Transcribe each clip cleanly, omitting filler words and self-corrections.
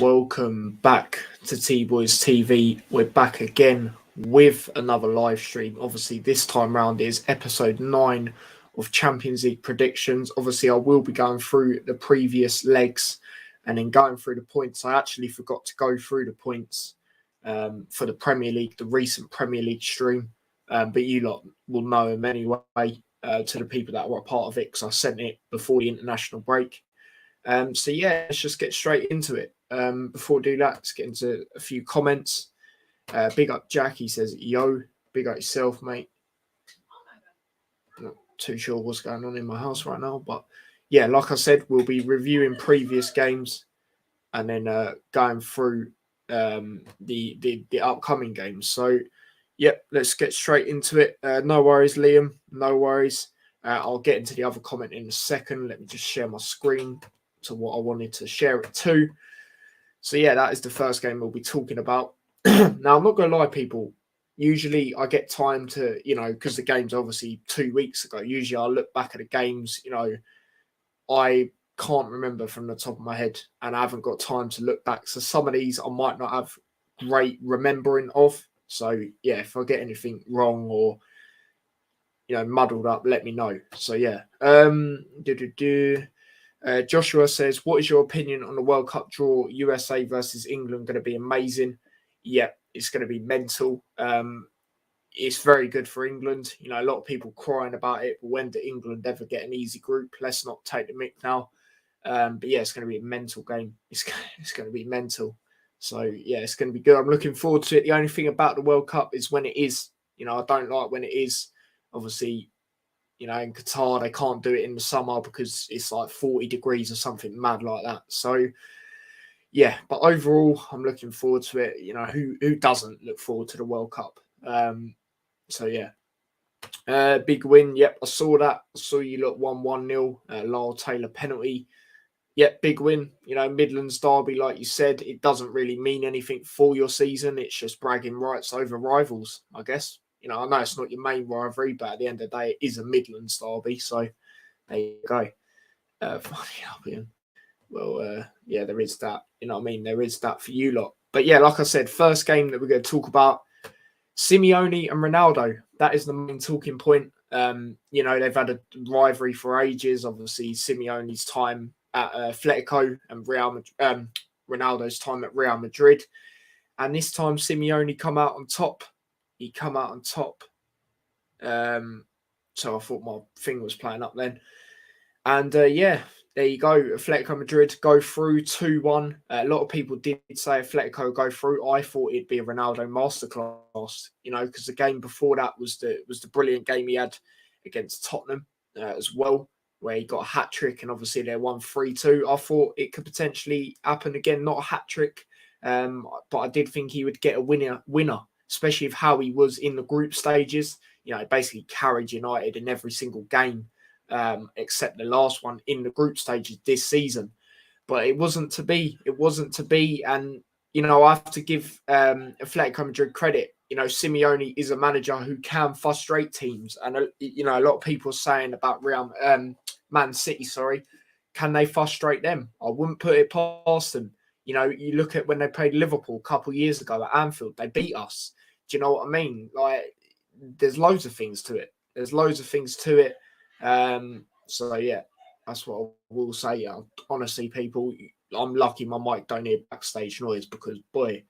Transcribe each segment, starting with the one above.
Welcome back to T-Boys TV. We're back again with another live stream. Obviously, this time round is episode 9 of Champions League predictions. Obviously, I will be going through the previous legs and then going through the points. I actually forgot to go through the points for the Premier League, the recent Premier League stream. But you lot will know them anyway to the people that were a part of it because I sent it before the international break. So yeah, let's just get straight into it. Before we do that, let's get into a few comments. Big up Jack, he says, yo, big up yourself, mate. Not too sure what's going on in my house right now, but yeah, like I said, we'll be reviewing previous games and then going through the upcoming games. So yep, let's get straight into it. No worries, Liam, no worries. I'll get into the other comment in a second. Let me just share my screen to what I wanted to share it to. So yeah, that is the first game we'll be talking about. Now, I'm not going to lie, people. Usually I get time to, because the game's obviously 2 weeks ago. Usually I'll look back at the games, I can't remember from the top of my head and I haven't got time to look back. So some of these I might not have great remembering of. So yeah, if I get anything wrong or, muddled up, let me know. So yeah. Joshua says, what is your opinion on the World Cup draw? USA versus England going to be amazing. Yeah, it's going to be mental. It's very good for England. A lot of people crying about it. But when did England ever get an easy group? Let's not take the mick now. But yeah, it's going to be a mental game. It's going to be mental. So yeah, it's going to be good. I'm looking forward to it. The only thing about the World Cup is when it is. I don't like when it is. Obviously, in Qatar, they can't do it in the summer because it's like 40 degrees or something mad like that. So, yeah, but overall, I'm looking forward to it. Who doesn't look forward to the World Cup? So, yeah. Big win. Yep, I saw that. I saw you look 1-1-0. Lyle Taylor penalty. Yep, big win. Midlands derby, like you said, it doesn't really mean anything for your season. It's just bragging rights over rivals, I guess. I know it's not your main rivalry, but at the end of the day, it is a Midlands derby. So there you go. Yeah, there is that. There is that for you lot. But yeah, like I said, first game that we're going to talk about, Simeone and Ronaldo. That is the main talking point. They've had a rivalry for ages. Obviously, Simeone's time at Atletico and Ronaldo's time at Real Madrid. And this time, Simeone come out on top. He come out on top. So I thought my thing was playing up then. And yeah, there you go. Atletico Madrid go through 2-1. A lot of people did say Atletico go through. I thought it'd be a Ronaldo masterclass, because the game before that was the brilliant game he had against Tottenham as well, where he got a hat trick and obviously they won 3-2. I thought it could potentially happen again, not a hat trick, but I did think he would get a winner, especially with how he was in the group stages. Basically carried United in every single game, except the last one in the group stages this season. But it wasn't to be. It wasn't to be. And, I have to give Atletico Madrid credit. Simeone is a manager who can frustrate teams. And, a lot of people are saying about Man City, can they frustrate them? I wouldn't put it past them. You look at when they played Liverpool a couple of years ago at Anfield, they beat us. Do you know what I mean? Like, there's loads of things to it. So yeah, that's what I will say. Honestly, people, I'm lucky my mic don't hear backstage noise because boy,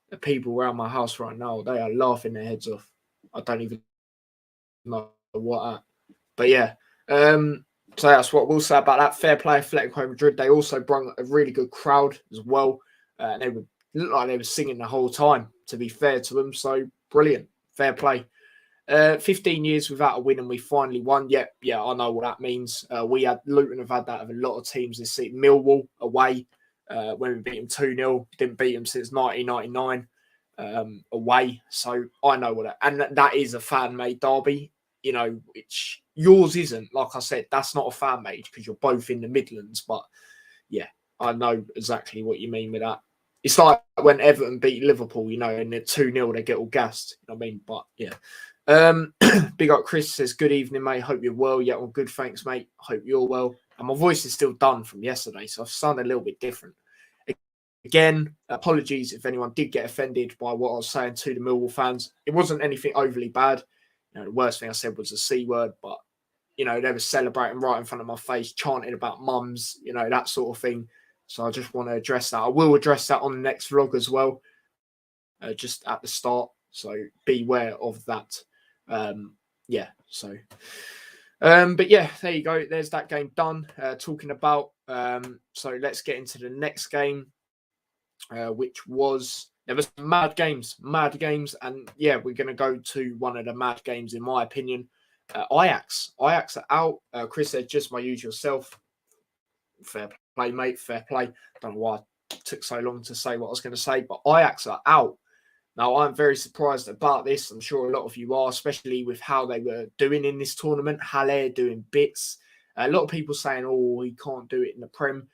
the people around my house right now, they are laughing their heads off. I don't even know what at. But yeah, so that's what we'll say about that. Fair play, Atletico Madrid. They also brought a really good crowd as well. They looked like they were singing the whole time, to be fair to them. So brilliant. Fair play. 15 years without a win and we finally won. Yeah, I know what that means. Luton have had that of a lot of teams this season. Millwall away, when we beat them 2-0. Didn't beat them since 1999 away. So I know what and that is a fan-made derby, which yours isn't. Like I said, that's not a fan-made because you're both in the Midlands. But yeah, I know exactly what you mean with that. It's like when Everton beat Liverpool, and they're 2-0, they get all gassed. You know what I mean? But yeah. Big up Chris says, good evening, mate. Hope you're well. Yeah, well, good. Thanks, mate. Hope you're well. And my voice is still done from yesterday, so I've sounded a little bit different. again, apologies if anyone did get offended by what I was saying to the Millwall fans. It wasn't anything overly bad. The worst thing I said was a C word, but they were celebrating right in front of my face, chanting about mums, that sort of thing. So I just want to address that. I will address that on the next vlog as well, just at the start. So beware of that. But yeah, there you go. There's that game done. Talking about. So let's get into the next game, which was. There was mad games, and yeah, we're going to go to one of the mad games, in my opinion. Ajax are out. Chris said, just my usual self. Fair play, mate. Fair play. Don't know why it took so long to say what I was going to say, but Ajax are out. Now, I'm very surprised about this. I'm sure a lot of you are, especially with how they were doing in this tournament. Haller doing bits. A lot of people saying, oh, he can't do it in the Prem.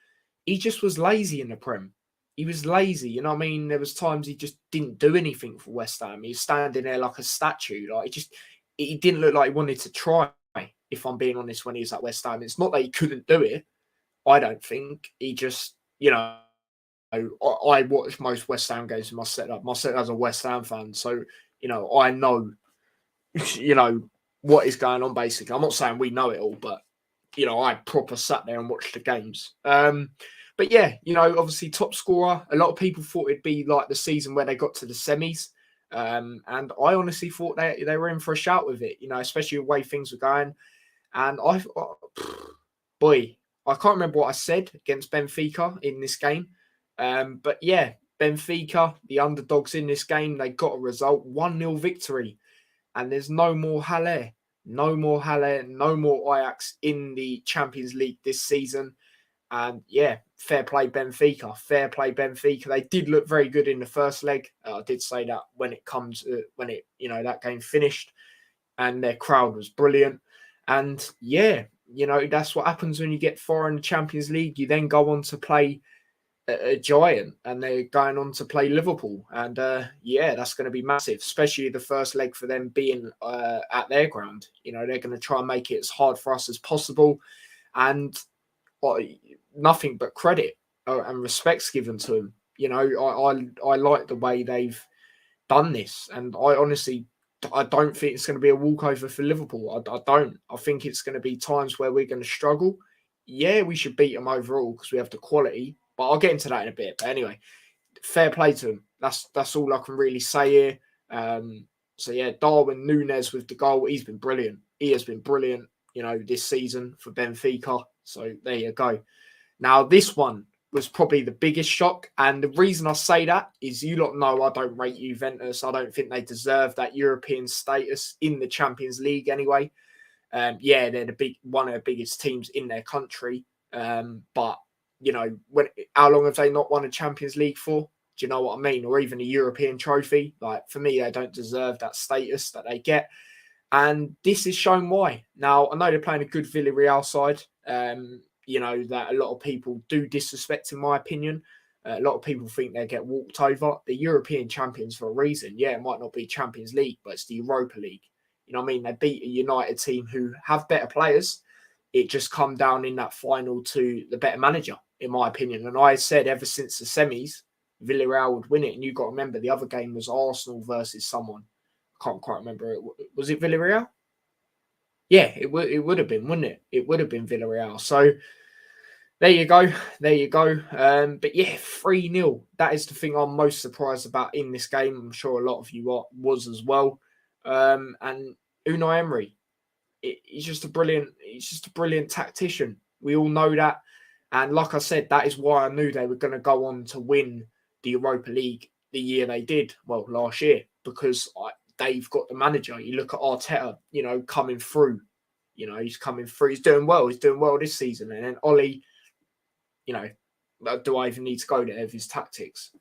He just was lazy in the Prem. He was lazy, you know what I mean? There was times he just didn't do anything for West Ham. He was standing there like a statue. Like he didn't look like he wanted to try, if I'm being honest, when he was at West Ham. It's not that he couldn't do it, I don't think. He just, I watch most West Ham games in my setup. My setup's a West Ham fan, so I know, what is going on. Basically, I'm not saying we know it all, but I proper sat there and watched the games. But yeah, obviously top scorer. A lot of people thought it'd be like the season where they got to the semis, and I honestly thought they were in for a shout with it. Especially the way things were going. And I can't remember what I said against Benfica in this game. But yeah, Benfica, the underdogs in this game, they got a result, 1-0 victory. And there's no more Haller, no more Ajax in the Champions League this season. And yeah, fair play Benfica. They did look very good in the first leg. I did say that when that game finished, and their crowd was brilliant. And yeah, that's what happens when you get far in the Champions League. You then go on to play a giant, and they're going on to play Liverpool, and that's going to be massive, especially the first leg for them being at their ground. They're going to try and make it as hard for us as possible, and nothing but credit and respect's given to them. I like the way they've done this, and I don't think it's going to be a walkover for Liverpool. I don't. I think it's going to be times where we're going to struggle. Yeah, we should beat them overall because we have the quality. But I'll get into that in a bit. But anyway, fair play to him. That's all I can really say here. So yeah, Darwin Núñez with the goal. He's been brilliant. He has been brilliant, this season for Benfica. So there you go. Now, this one was probably the biggest shock. And the reason I say that is you lot know I don't rate Juventus. I don't think they deserve that European status in the Champions League anyway. They're one of the biggest teams in their country. But how long have they not won a Champions League for? Do you know what I mean? Or even a European trophy. Like, for me, they don't deserve that status that they get. And this is shown why. Now, I know they're playing a good Villarreal side, that a lot of people do disrespect, in my opinion. A lot of people think they get walked over. The European champions for a reason. Yeah, it might not be Champions League, but it's the Europa League. You know what I mean? They beat a United team who have better players. It just come down in that final to the better manager, in my opinion. And I said ever since the semis, Villarreal would win it. And you've got to remember, the other game was Arsenal versus someone. I can't quite remember. Was it Villarreal? Yeah, it would have been, wouldn't it? It would have been Villarreal. So there you go. But yeah, 3-0. That is the thing I'm most surprised about in this game. I'm sure a lot of you was as well. And Unai Emery, he's just a brilliant tactician. We all know that. And like I said, that is why I knew they were going to go on to win the Europa League the year they did. Well, last year, because they've got the manager. You look at Arteta, coming through. He's coming through. He's doing well. He's doing well this season. And then Ollie, do I even need to go there with his tactics?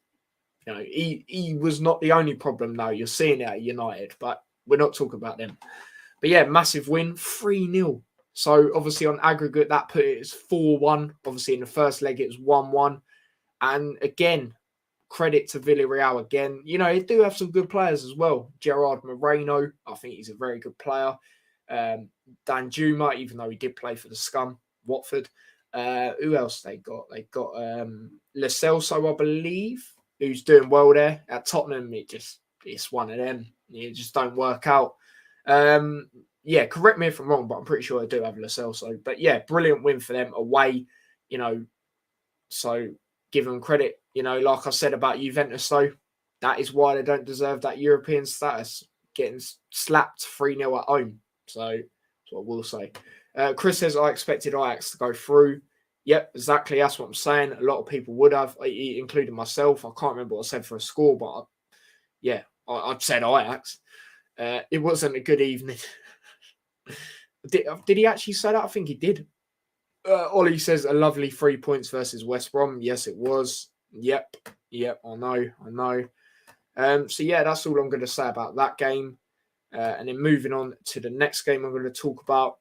He was not the only problem now. You're seeing it at United, but we're not talking about them. But yeah, massive win, 3-0. So obviously on aggregate, that put it as 4-1. Obviously in the first leg, it was 1-1. And again, credit to Villarreal again. They do have some good players as well. Gerard Moreno, I think he's a very good player. Dan Juma, even though he did play for the Scum, Watford. Who else they got? They got Lo Celso, I believe, who's doing well there at Tottenham. It's one of them. It just don't work out. Yeah, correct me if I'm wrong, but I'm pretty sure I do have Lo Celso. But yeah, brilliant win for them away. So give them credit. Like I said about Juventus, though, that is why they don't deserve that European status. Getting slapped 3-0 at home. So that's what we'll say. Chris says, I expected Ajax to go through. Yep, exactly. That's what I'm saying. A lot of people would have, including myself. I can't remember what I said for a score, but I'd said Ajax. It wasn't a good evening. Did he actually say that? I think he did. Ollie says, a lovely 3 points versus West Brom. Yes, it was. Yep, I know. So yeah, that's all I'm going to say about that game. And then moving on to the next game I'm going to talk about.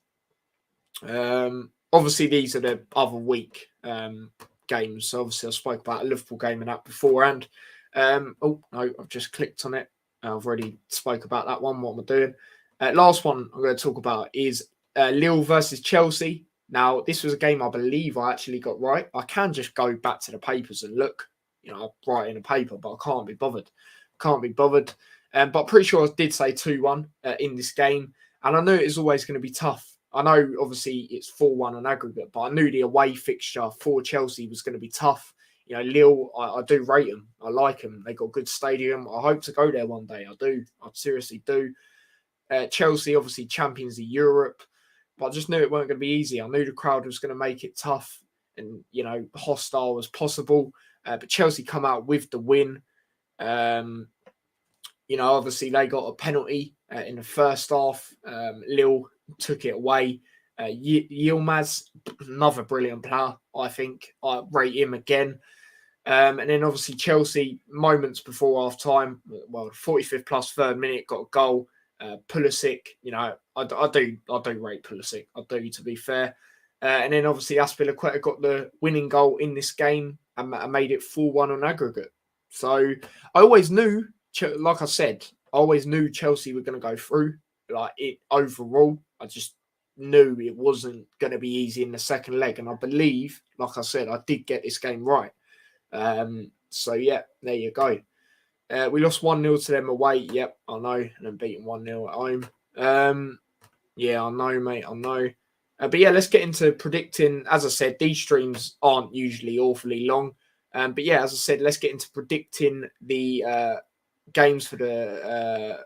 Obviously, these are the other week games. So obviously, I spoke about a Liverpool game and that beforehand. Oh, no, I've just clicked on it. I've already spoke about that one. What am I doing? Last one I'm going to talk about is Lille versus Chelsea. Now, this was a game I believe I actually got right. I can just go back to the papers and look. I'll write in a paper, but I can't be bothered. But I'm pretty sure I did say 2-1 in this game. And I knew it was always going to be tough. I know, obviously, it's 4-1 on aggregate, but I knew the away fixture for Chelsea was going to be tough. Lille, I do rate them. I like them. They got a good stadium. I hope to go there one day. I do. I seriously do. Chelsea, obviously, champions of Europe. But I just knew it weren't going to be easy. I knew the crowd was going to make it tough and, hostile as possible. But Chelsea come out with the win. Obviously, they got a penalty in the first half. Lille took it away. Yilmaz, another brilliant player, I think. I rate him again. And then obviously Chelsea, moments before half time, 45th plus third minute, got a goal. Pulisic, I do rate Pulisic. I do, to be fair. And then obviously Aspilicueta got the winning goal in this game and made it 4-1 on aggregate. So I always knew, like I said, Chelsea were going to go through. Like it overall, I just knew it wasn't going to be easy in the second leg. And I believe, like I said, I did get this game right. So yeah, there you go. We lost 1-0 to them away. Yep, I know. And then beaten 1-0 at home. Yeah, I know, mate. I know. But yeah, let's get into predicting. As I said, these streams aren't usually awfully long. But yeah, as I said, let's get into predicting the games for the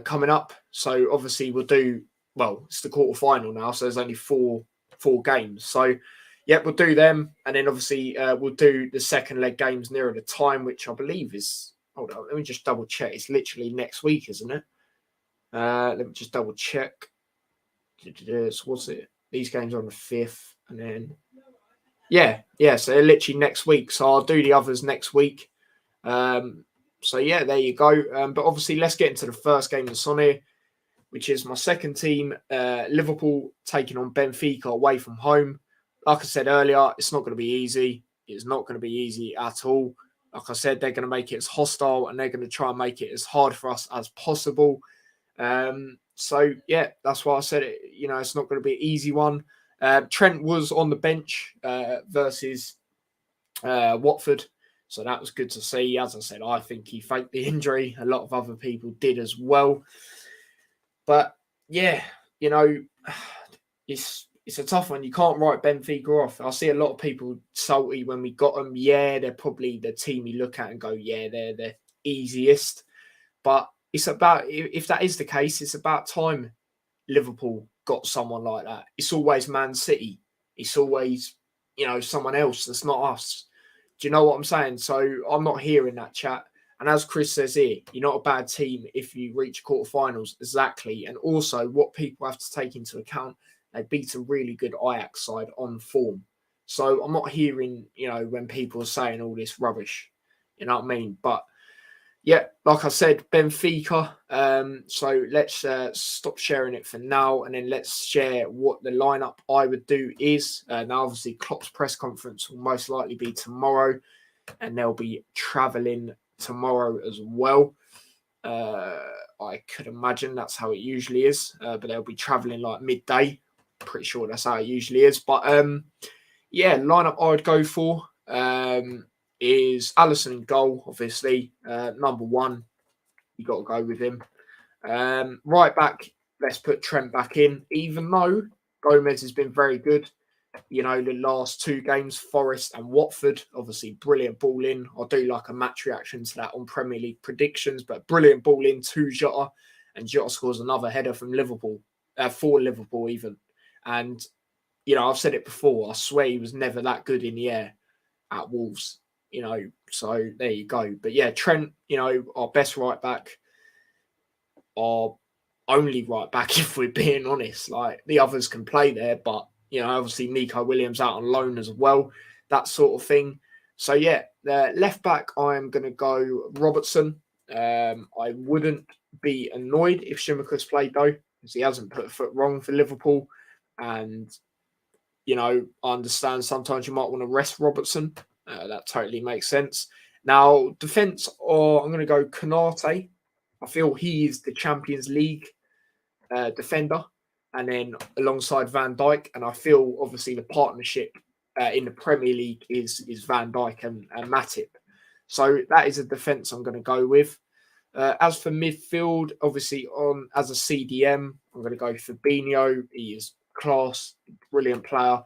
coming up. So obviously we'll do, it's the quarterfinal now. So there's only four games. So yeah, we'll do them. And then obviously we'll do the second leg games nearer the time, which I believe is, hold on, let me just double check. It's literally next week, isn't it? Let me just double check. So what's it? These games are on the 5th. And then, yeah. So they're literally next week. So I'll do the others next week. So yeah, there you go. But obviously, let's get into the first game that's on here, which is my second team, Liverpool taking on Benfica away from home. Like I said earlier, it's not going to be easy. It's not going to be easy at all. Like I said, they're going to make it as hostile and they're going to try and make it as hard for us as possible. So yeah, that's why I said it. It's not going to be an easy one. Trent was on the bench versus Watford. So that was good to see. As I said, I think he faked the injury. A lot of other people did as well. But yeah, it's a tough one. You can't write Benfica off. I see a lot of people salty when we got them. Yeah, they're probably the team you look at and go, yeah, they're the easiest. But it's about, if that is the case, it's about time Liverpool got someone like that. It's always Man City. It's always, someone else that's not us. Do you know what I'm saying? So I'm not hearing that chat. And as Chris says here, you're not a bad team if you reach quarterfinals. Exactly. And also what people have to take into account, they beat a really good Ajax side on form. So I'm not hearing, when people are saying all this rubbish. You know what I mean? But yeah, like I said, Benfica. So let's stop sharing it for now. And then let's share what the lineup I would do is. Now, obviously, Klopp's press conference will most likely be tomorrow. And they'll be travelling tomorrow as well. I could imagine that's how it usually is. But they'll be travelling like midday. Pretty sure that's how it usually is. But yeah, lineup I'd go for is Alisson in goal, obviously. Number one, you got to go with him. Right back, let's put Trent back in, even though Gomez has been very good. You know, the last two games, Forest and Watford, obviously brilliant ball in. I'll do like a match reaction to that on Premier League predictions, but brilliant ball in to Jota, and Jota scores another header from Liverpool, for Liverpool even. And, you know, I've said it before, I swear he was never that good in the air at Wolves, you know, so there you go. But yeah, Trent, you know, our best right back, our only right back, if we're being honest. Like, the others can play there, but you know, obviously Nico Williams out on loan as well, that sort of thing. So yeah, left back, I am going to go Robertson. I wouldn't be annoyed if Tsimikas played though, because he hasn't put a foot wrong for Liverpool. And, you know, I understand sometimes you might want to rest Robertson. That totally makes sense. Now, defence, I'm going to go Konate. I feel he is the Champions League defender, and then alongside Van Dijk, and I feel obviously the partnership in the Premier League is Van Dijk and Matip. So that is a defence I'm going to go with. As for midfield, obviously as a CDM, I'm going to go Fabinho. He is class, brilliant player.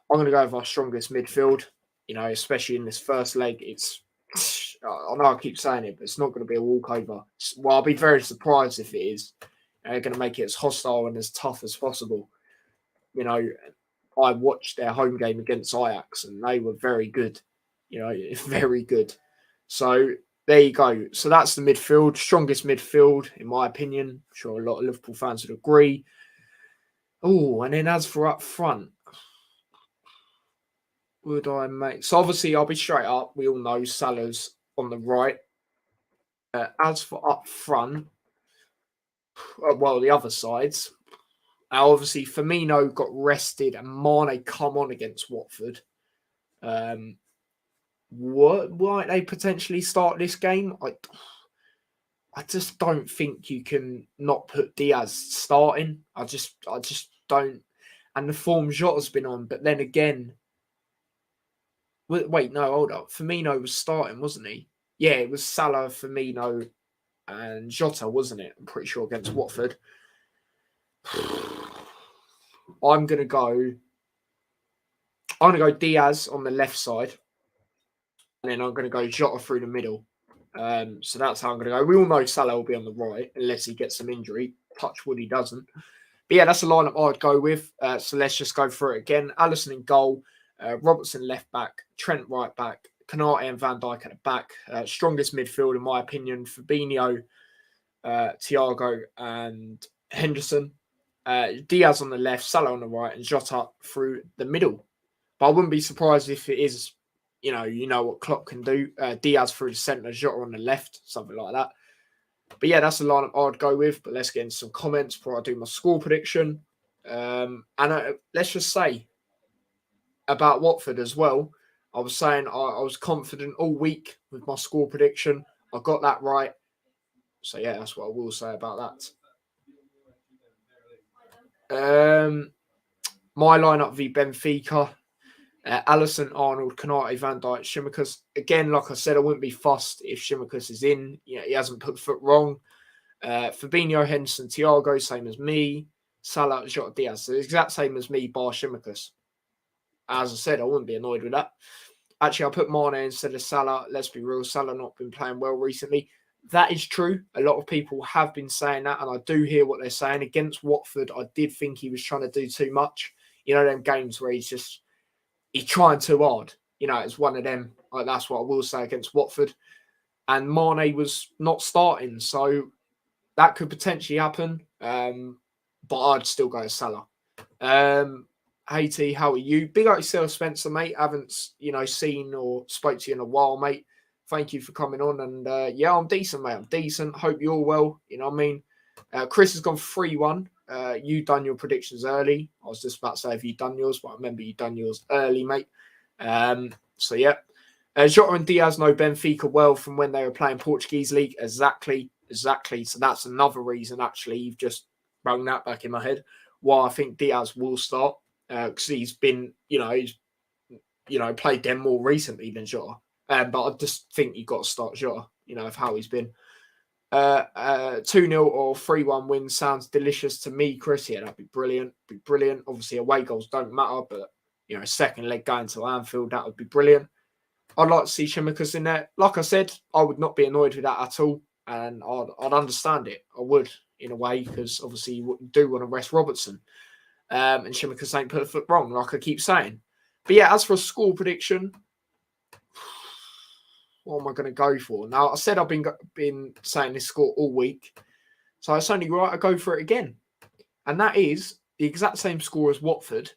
I'm going to go with our strongest midfield. You know, especially in this first leg, I know I keep saying it, but it's not going to be a walkover. Well, I'll be very surprised if it is. They're going to make it as hostile and as tough as possible. You know, I watched their home game against Ajax and they were very good. You know, very good. So there you go. So that's the midfield, strongest midfield, in my opinion. I'm sure a lot of Liverpool fans would agree. Oh, and then as for up front, would I make... So obviously, I'll be straight up. We all know Salah's on the right. As for up front, well, the other sides, obviously Firmino got rested and Mane come on against Watford. Why they potentially start this game? I just don't think you can not put Diaz starting. I just don't. And the form Jota's been on, but then again, wait, no, hold up. Firmino was starting, wasn't he? Yeah, it was Salah, Firmino, and Jota, wasn't it? I'm pretty sure against Watford. I'm gonna go Diaz on the left side, and then I'm gonna go Jota through the middle. So that's how I'm gonna go. We all know Salah will be on the right unless he gets some injury. Touch wood, he doesn't. But yeah, that's the lineup I'd go with. So let's just go through it again. Alisson in goal, Robertson left back, Trent right back, Konate and Van Dijk at the back. Strongest midfield, in my opinion, Fabinho, Thiago and Henderson. Diaz on the left, Salah on the right, and Jota through the middle. But I wouldn't be surprised if it is, you know what Klopp can do. Diaz through the centre, Jota on the left, something like that. But yeah, that's the lineup I'd go with. But let's get into some comments before I do my score prediction. And let's just say about Watford as well. I was saying I was confident all week with my score prediction. I got that right. So yeah, that's what I will say about that. My lineup v Benfica. Alisson, Arnold, Konate, Van Dijk, Tsimikas. Again, like I said, I wouldn't be fussed if Tsimikas is in. You know, he hasn't put the foot wrong. Fabinho, Henderson, Thiago, same as me. Salah, Jota, Diaz. So the exact same as me, bar Tsimikas. As I said, I wouldn't be annoyed with that. Actually, I'll put Mane instead of Salah. Let's be real, Salah not been playing well recently. That is true. A lot of people have been saying that, and I do hear what they're saying. Against Watford, I did think he was trying to do too much. You know, them games where he's trying too hard. You know, it's one of them. That's what I will say against Watford. And Mane was not starting, so that could potentially happen. But I'd still go Salah. Hey T, how are you? Big up yourself, Spencer, mate. Haven't seen or spoke to you in a while, mate. Thank you for coming on. And yeah, I'm decent, mate. I'm decent. Hope you're well. You know what I mean? Chris has gone 3-1. You done your predictions early. I was just about to say if you done yours, but I remember you done yours early, mate. So yeah. Jota and Diaz know Benfica well from when they were playing Portuguese League. Exactly. So that's another reason, actually. You've just rung that back in my head. why I think Diaz will start, because he's been, played them more recently than Jota. But I just think you've got to start Jota, of how he's been. 2-0 or 3-1 win sounds delicious to me, Chris. Yeah, that'd be brilliant. Obviously, away goals don't matter, but second leg going to Anfield, that would be brilliant. I'd like to see Tsimikas in there. Like I said, I would not be annoyed with that at all, and I'd understand it. I would, in a way, because obviously you do want to rest Robertson, and Tsimikas ain't put a foot wrong, like I keep saying. But yeah, as for a score prediction, what am I going to go for? Now, I said I've been saying this score all week, so it's only right I go for it again. And that is the exact same score as Watford.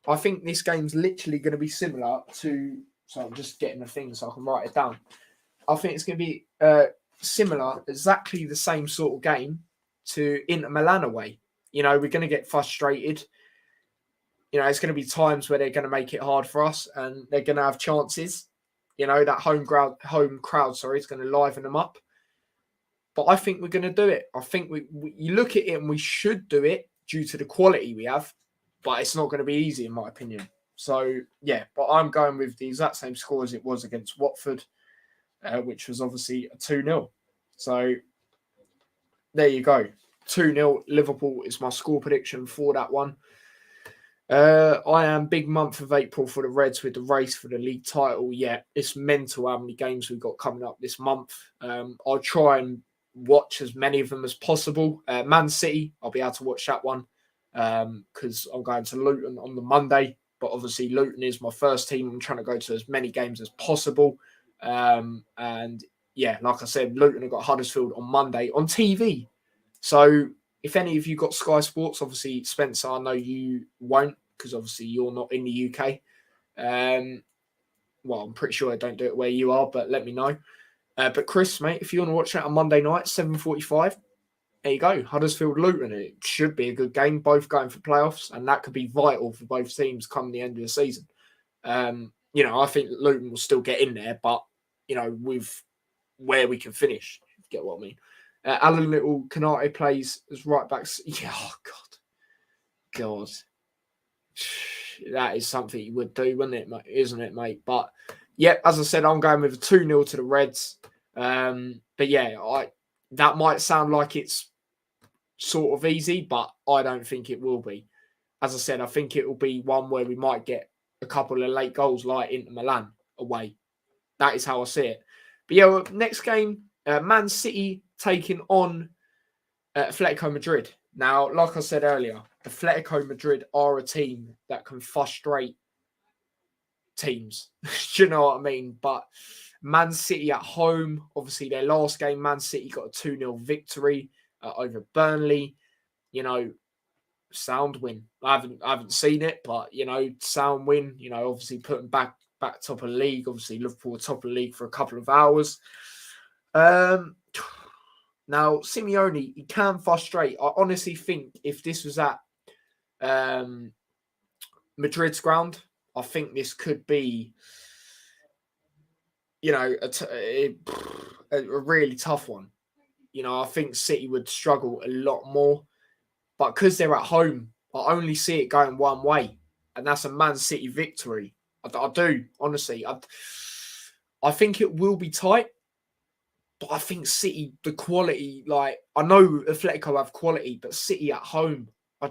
I think this game's literally going to be similar to... So I'm just getting the thing so I can write it down. I think it's going to be similar, exactly the same sort of game to Inter Milan away. We're going to get frustrated. It's going to be times where they're going to make it hard for us and they're going to have chances. That home crowd, is going to liven them up. But I think we're going to do it. I think you look at it and we should do it due to the quality we have, but it's not going to be easy in my opinion. So, yeah, but I'm going with the exact same score as it was against Watford, which was obviously a 2-0. So, there you go. 2-0 Liverpool is my score prediction for that one. I am big month of April for the Reds with the race for the league title. Yeah, it's mental how many games we've got coming up this month. I'll try and watch as many of them as possible. Man City, I'll be able to watch that one because I'm going to Luton on the Monday. But obviously Luton is my first team. I'm trying to go to as many games as possible. And yeah, like I said, Luton have got Huddersfield on Monday on TV. So if any of you got Sky Sports, obviously Spencer, I know you won't because obviously you're not in the UK. Well, I'm pretty sure I don't do it where you are, but let me know. But Chris, mate, if you want to watch that on Monday night, 7:45, there you go. Huddersfield Luton. It should be a good game, both going for playoffs, and that could be vital for both teams come the end of the season. I think Luton will still get in there, but with where we can finish, if you get what I mean. Alan Little Canate plays as right back. Yeah, oh God. That is something you would do, wouldn't it, mate? Isn't it, mate? But yeah, as I said, I'm going with a 2-0 to the Reds. But yeah, that might sound like it's sort of easy, but I don't think it will be. As I said, I think it will be one where we might get a couple of late goals like Inter Milan away. That is how I see it. But yeah, next game, Man City taking on Atletico Madrid. Now, like I said earlier, Atletico Madrid are a team that can frustrate teams. Do you know what I mean? But Man City at home, obviously their last game, Man City got a 2-0 victory over Burnley. Sound win. I haven't seen it, but sound win. Obviously putting back top of the league. Obviously Liverpool top of the league for a couple of hours. Now Simeone, he can frustrate. I honestly think if this was at Madrid's ground, I think this could be, a really tough one. I think City would struggle a lot more. But because they're at home, I only see it going one way. And that's a Man City victory. I do, honestly. I think it will be tight. But I think City, the quality, I know Atletico have quality, but City at home, I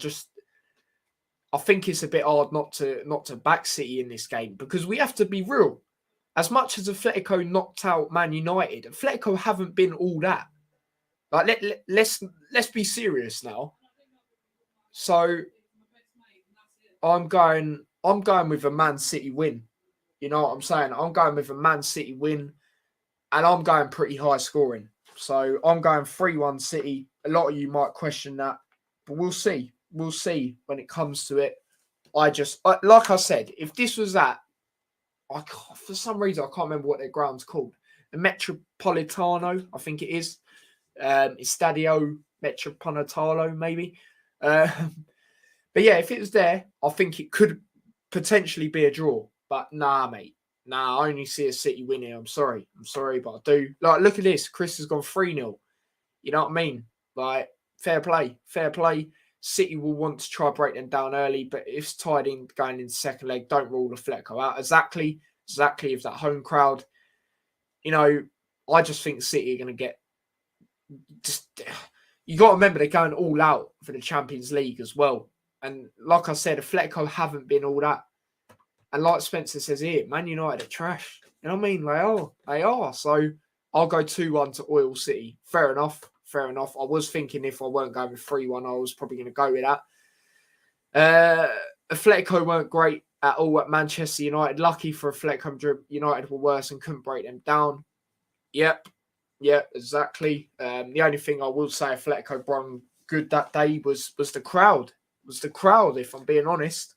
think it's a bit hard not to back City in this game because we have to be real. As much as Atletico knocked out Man United, Atletico haven't been all that. Let's be serious now. So I'm going with a Man City win. You know what I'm saying? I'm going with a Man City win, and I'm going pretty high scoring. So I'm going 3-1 City. A lot of you might question that, but we'll see. We'll see when it comes to it. Like I said, if this was that, for some reason, I can't remember what their ground's called. The Metropolitano, I think it is. Estadio Metropolitano, maybe. But yeah, if it was there, I think it could potentially be a draw. But nah, mate. Nah, I only see a City winning. I'm sorry, but I do. Look at this. Chris has gone 3-0. You know what I mean? Fair play. City will want to try break them down early, but if it's tied in going into second leg, don't rule Atletico out. Exactly if that home crowd, I just think City are going to get just. You got to remember they're going all out for the Champions League as well. And like I said, Atletico haven't been all that. And like Spencer says here, Man United are trash. You know what I mean? They are. So I'll go 2-1 to Oil City. Fair enough. I was thinking if I weren't going with 3-1, I was probably going to go with that. Atletico weren't great at all at Manchester United. Lucky for Atletico, United were worse and couldn't break them down. Yep, exactly. The only thing I will say Atletico brought good that day was the crowd. If I'm being honest.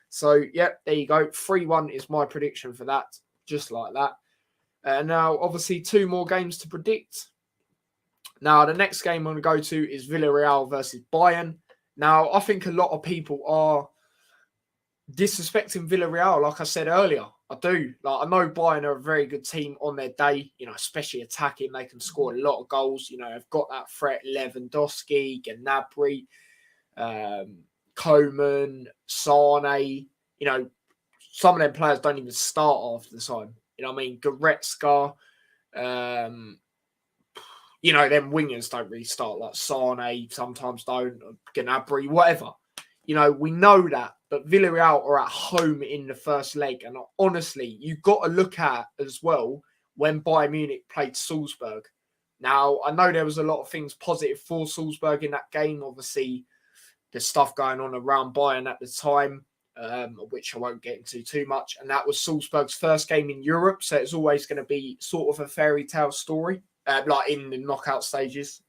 So, there you go. 3-1 is my prediction for that. Just like that. Now, obviously, 2 more games to predict. Now, the next game I'm going to go to is Villarreal versus Bayern. Now, I think a lot of people are disrespecting Villarreal, like I said earlier. I do. I know Bayern are a very good team on their day, especially attacking. They can score a lot of goals. They've got that threat, Lewandowski, Gnabry, Coman, Sane. Some of them players don't even start after the time. Goretzka. Them wingers don't really start, like Sane sometimes don't, Gnabry, whatever. We know that, but Villarreal are at home in the first leg. And honestly, you've got to look at as well when Bayern Munich played Salzburg. Now, I know there was a lot of things positive for Salzburg in that game. Obviously, there's stuff going on around Bayern at the time, which I won't get into too much. And that was Salzburg's first game in Europe. So it's always going to be sort of a fairy tale story. Like in the knockout stages.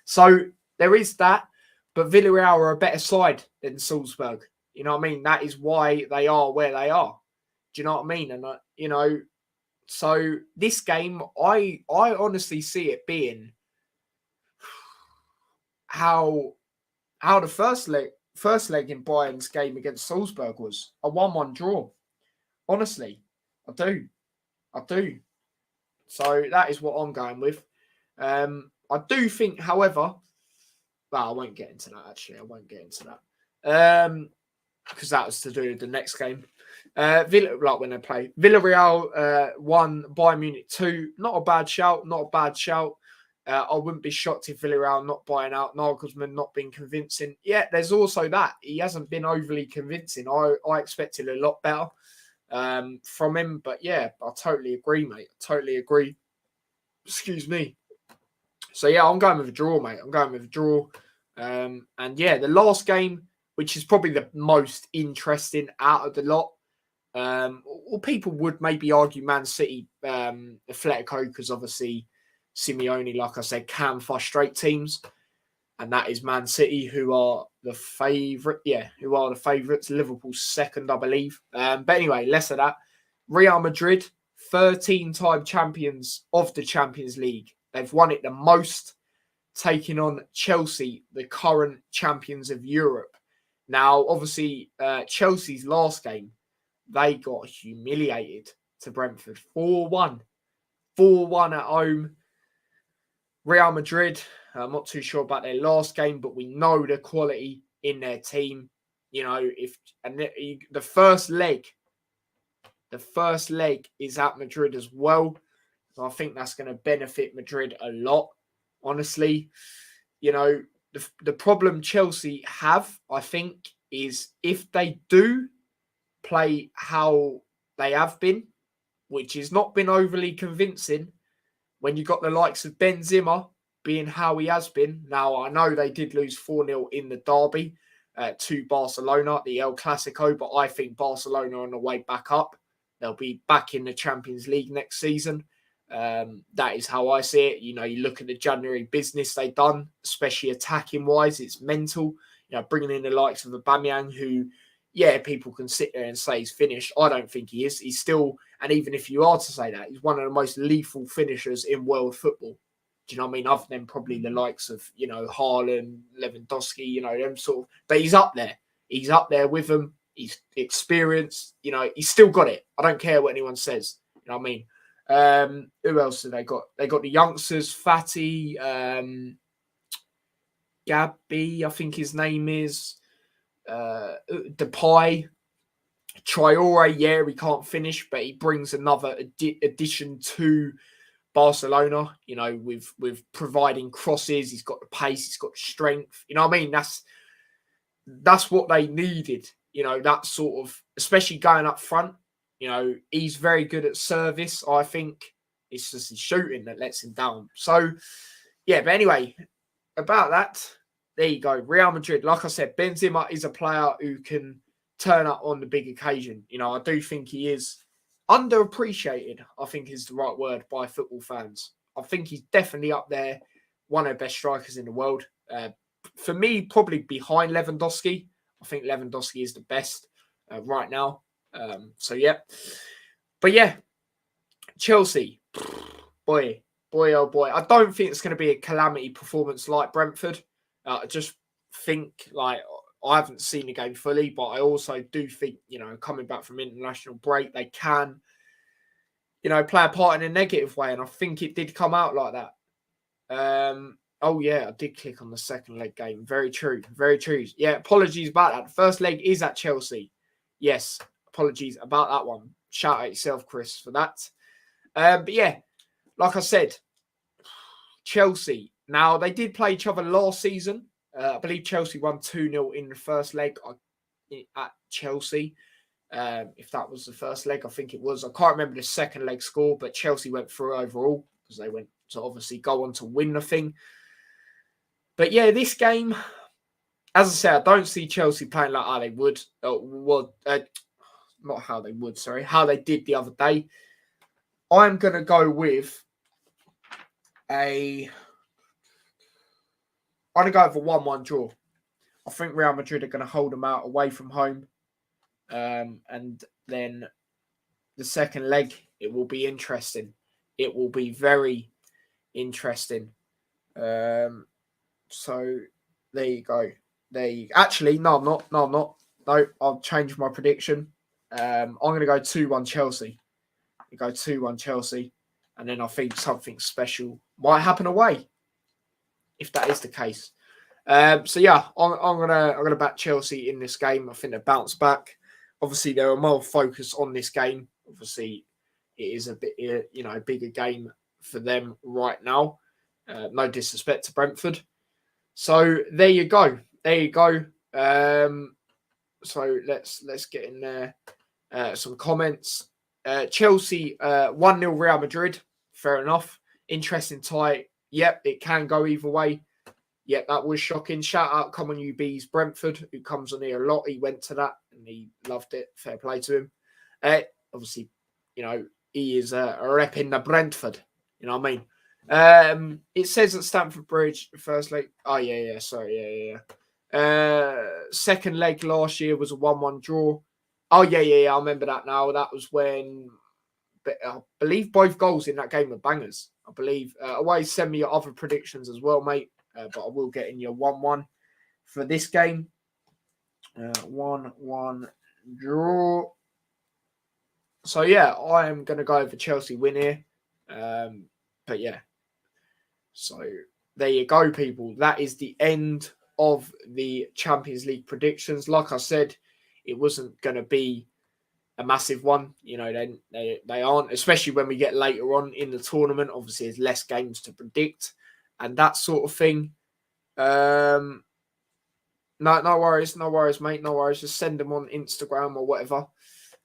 So there is that. But Villarreal are a better side than Salzburg. You know what I mean? That is why they are where they are. Do you know what I mean? And, so this game, I honestly see it being how the first leg in Bayern's game against Salzburg was a 1-1 draw. Honestly, I do. So that is what I'm going with. I do think, however, I won't get into that, actually. Because that was to do with the next game. When they play. Villarreal 1, Bayern Munich 2. Not a bad shout. I wouldn't be shocked if Villarreal not buying out. Nagelsmann not being convincing. Yeah, there's also that. He hasn't been overly convincing. I expected a lot better from him. But yeah, I totally agree, mate. Excuse me. So yeah, I'm going with a draw, mate. And yeah, the last game, which is probably the most interesting out of the lot. Or people would maybe argue Man City, Atletico, because obviously Simeone, like I said, can frustrate teams. And that is Man City, who are the favourite. Yeah, who are the favourites. Liverpool's second, I believe. But anyway, less of that. Real Madrid, 13-time champions of the Champions League. They've won it the most, taking on Chelsea, the current champions of Europe. Now, obviously, Chelsea's last game, they got humiliated to Brentford. 4-1. 4-1 at home. Real Madrid, I'm not too sure about their last game, but we know the quality in their team. The first leg is at Madrid as well. So I think that's going to benefit Madrid a lot, honestly. The problem Chelsea have, I think, is if they do play how they have been, which has not been overly convincing, when you got the likes of Benzema being how he has been. Now, I know they did lose 4-0 in the derby to Barcelona, the El Clasico, but I think Barcelona are on the way back up. They'll be back in the Champions League next season. That is how I see it. You look at the January business they've done, especially attacking-wise, it's mental. Bringing in the likes of Aubameyang, who, people can sit there and say he's finished. I don't think he is. He's still, and even if you are to say that, he's one of the most lethal finishers in world football. Do you know what I mean? Other than probably the likes of, Haaland, Lewandowski, them sort of. But he's up there. He's up there with them. He's experienced. He's still got it. I don't care what anyone says. You know what I mean? Who else have they got? They got the youngsters, Fatty. Gabby, I think his name is. Depay. Traore, yeah, he can't finish, but he brings another addition to Barcelona, with providing crosses. He's got the pace, he's got the strength. You know what I mean? That's what they needed. That sort of, especially going up front. He's very good at service. I think it's just his shooting that lets him down. So, yeah, but anyway, about that, there you go. Real Madrid, like I said, Benzema is a player who can turn up on the big occasion. I do think he is underappreciated, I think is the right word, by football fans. I think he's definitely up there, one of the best strikers in the world. For me, probably behind Lewandowski. I think Lewandowski is the best right now. So, yeah. But, yeah, Chelsea, boy, oh boy. I don't think it's going to be a calamity performance like Brentford. I just think, I haven't seen the game fully, but I also do think, coming back from international break, they can, play a part in a negative way. And I think it did come out like that. Oh, yeah, I did click on the second leg game. Very true. Very true. Yeah, apologies about that. The first leg is at Chelsea. Yes, apologies about that one. Shout out yourself, Chris, for that. But, yeah, like I said, Chelsea. Now, they did play each other last season. I believe Chelsea won 2-0 in the first leg at Chelsea. If that was the first leg, I think it was. I can't remember the second leg score, but Chelsea went through overall because they went to obviously go on to win the thing. But yeah, this game, as I said, I don't see Chelsea playing like how they would. Not how they would, sorry. How they did the other day. I'm going to go with I'm going to go with a 1-1 draw. I think Real Madrid are going to hold them out away from home. And then the second leg, it will be interesting. It will be very interesting. So there you go. Actually, no, I'm not. No, I'll change my prediction. I'm going to go 2-1 Chelsea. Go 2-1 Chelsea. And then I think something special might happen away, if that is the case. So yeah, I'm gonna back Chelsea in this game. I think they bounce back. Obviously, there are more focus on this game. Obviously, it is a bit, a bigger game for them right now. No disrespect to Brentford. So there you go. There you go. So let's get in there. Some comments. Chelsea 1-0 Real Madrid. Fair enough. Interesting tie. Yep, it can go either way. Yep, that was shocking. Shout out, come on you bees, Brentford, who comes on here a lot. He went to that and he loved it. Fair play to him. Obviously, he is repping the Brentford. You know what I mean? It says at Stamford Bridge, first leg. Oh, yeah. Sorry, yeah. Second leg last year was a 1-1 draw. Oh, yeah. I remember that now. That was when, I believe both goals in that game were bangers. I believe. Always send me your other predictions as well, mate. But I will get in your 1-1 for this game. 1-1 draw. So, yeah, I am going to go for Chelsea win here. But, yeah. So, there you go, people. That is the end of the Champions League predictions. Like I said, it wasn't going to be a massive one. They aren't, especially when we get later on in the tournament. Obviously, there's less games to predict and that sort of thing. No worries, mate. No worries. Just send them on Instagram or whatever.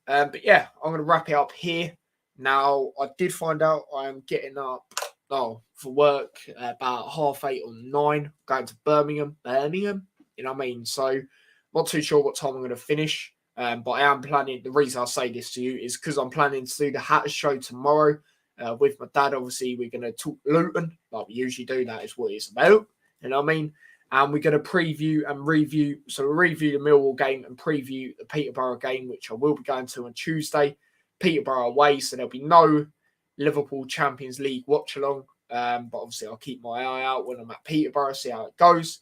But yeah, I'm going to wrap it up here. Now, I did find out I'm getting up for work about 8:30 or 9, going to Birmingham. You know what I mean? So, not too sure what time I'm going to finish. But I am planning, the reason I say this to you is because I'm planning to do the Hatters show tomorrow with my dad. Obviously, we're going to talk Luton, like we usually do. That is what it's about. You know what I mean? And we're going to preview and review. So we'll review the Millwall game and preview the Peterborough game, which I will be going to on Tuesday. Peterborough away, so there'll be no Liverpool Champions League watch along. But obviously, I'll keep my eye out when I'm at Peterborough, see how it goes.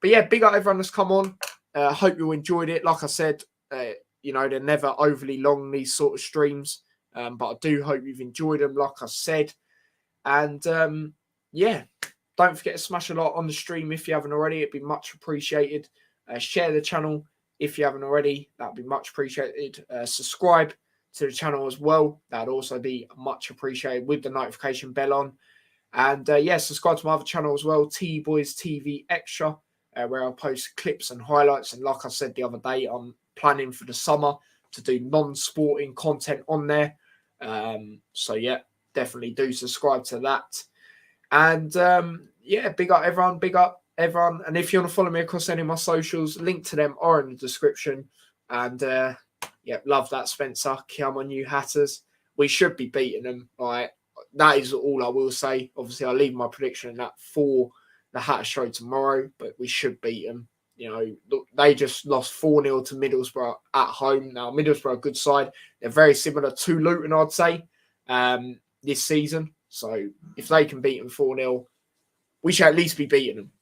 But yeah, big up everyone that's come on. Hope you enjoyed it. Like I said, they're never overly long, these sort of streams. But I do hope you've enjoyed them, like I said. And yeah, don't forget to smash a like on the stream if you haven't already. It'd be much appreciated. Share the channel if you haven't already. That'd be much appreciated. Subscribe to the channel as well. That'd also be much appreciated with the notification bell on. And subscribe to my other channel as well, T Boys TV Extra, where I'll post clips and highlights. And like I said the other day, I'm planning for the summer to do non-sporting content on there. So yeah, definitely do subscribe to that. And big up everyone, big up everyone. And if you want to follow me across any of my socials, link to them are in the description. And love that, Spencer. Come on, you Hatters. We should be beating them. Right, that is all I will say. Obviously, I'll leave my prediction in that for the Hatter show tomorrow, but we should beat them. You know, they just lost 4-0 to Middlesbrough at home. Now, Middlesbrough, a good side. They're very similar to Luton, I'd say, this season. So if they can beat them 4-0, we should at least be beating them.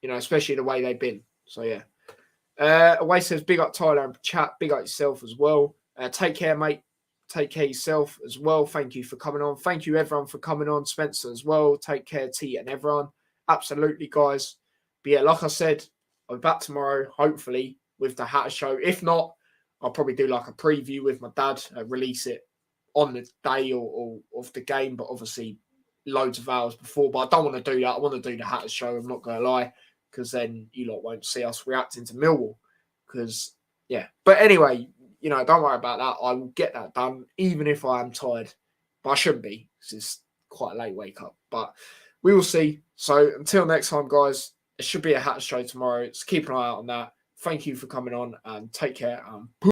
You know, especially the way they've been. So, yeah. Away says, big up Tyler and chat. Big up yourself as well. Take care, mate. Take care yourself as well. Thank you for coming on. Thank you, everyone, for coming on. Spencer as well. Take care, T and everyone. Absolutely, guys. But yeah, like I said, I'll be back tomorrow, hopefully, with the Hatter show. If not, I'll probably do like a preview with my dad, release it on the day or of the game, but obviously loads of hours before. But I don't want to do that. I want to do the Hatter show, I'm not going to lie, because then you lot won't see us reacting to Millwall. Because, yeah. But anyway, you know, don't worry about that. I will get that done, even if I am tired. But I shouldn't be, because it's quite a late wake up. But we will see. So until next time, guys, it should be a Hatter show tomorrow. So keep an eye out on that. Thank you for coming on and take care.